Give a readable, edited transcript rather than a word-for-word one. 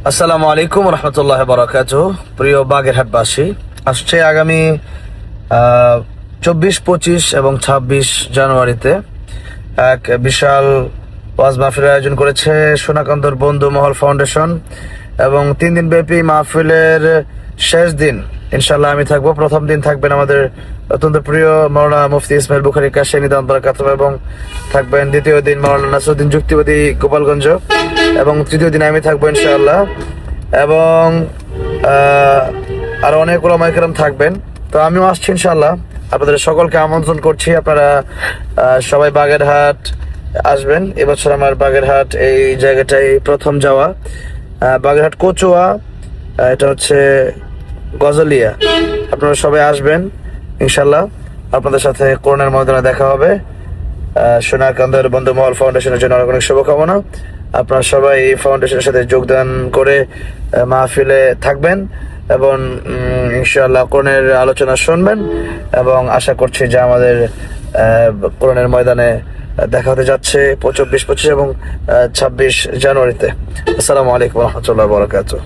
আসসালামু আলাইকুম রহমতুল্লাহ বারাকাতুহু। প্রিয় বাগেরহাটবাসী, আসছে আগামী 24, 25 এবং 26 জানুয়ারিতে এক বিশাল ওয়াজ মাহফিলের আয়োজন করেছে সোনাকান্দর বন্ধু মহল ফাউন্ডেশন, এবং 3 দিন ব্যাপী মাহফিলের শেষ দিন ইনশাল্লাহ আমি থাকবো। প্রথম দিন থাকবেন আমাদের অত্যন্ত প্রিয় মাওলানা মুফতি ইসমাইল বুখারী কাশিয়ানী দান বারাকাতুহু, এবং থাকবেন দ্বিতীয় দিন মাওলানা নাসিরউদ্দিন যুক্তিবাদী গোপালগঞ্জ, এবং তৃতীয় দিন আমি থাকবো ইনশাআল্লাহ, এবং আরো অনেক ওলামায়ে কেরাম থাকবেন। তো আমিও আসছি ইনশাআল্লাহ। আপনাদের সকলকে আমন্ত্রণ করছি, আপনারা সবাই বাগেরহাট আসবেন। এবছর আমার বাগেরহাট এই জায়গাটাই প্রথম যাওয়া, বাগেরহাট কচুয়া, এটা হচ্ছে গজালিয়া। আপনারা সবাই আসবেন ইনশাআল্লাহ। আপনাদের সাথে কোরআনের ময়দানে দেখা হবে। সোনাকান্দার বন্ধু মহল ফাউন্ডেশনের জন্য অনেক অনেক শুভকামনা। আপনারা সবাই এই ফাউন্ডেশনের সাথে যোগদান করে মাহফিলে থাকবেন এবং ইনশাআল্লাহ কোরআনের আলোচনা শুনবেন, এবং আশা করছি যে আমাদের কোরআনের ময়দানে দেখা হতে যাচ্ছে 24, 25 এবং 26 জানুয়ারিতে। আসসালামু আলাইকুম রহমতুল্লাহ বারাকাতুহু।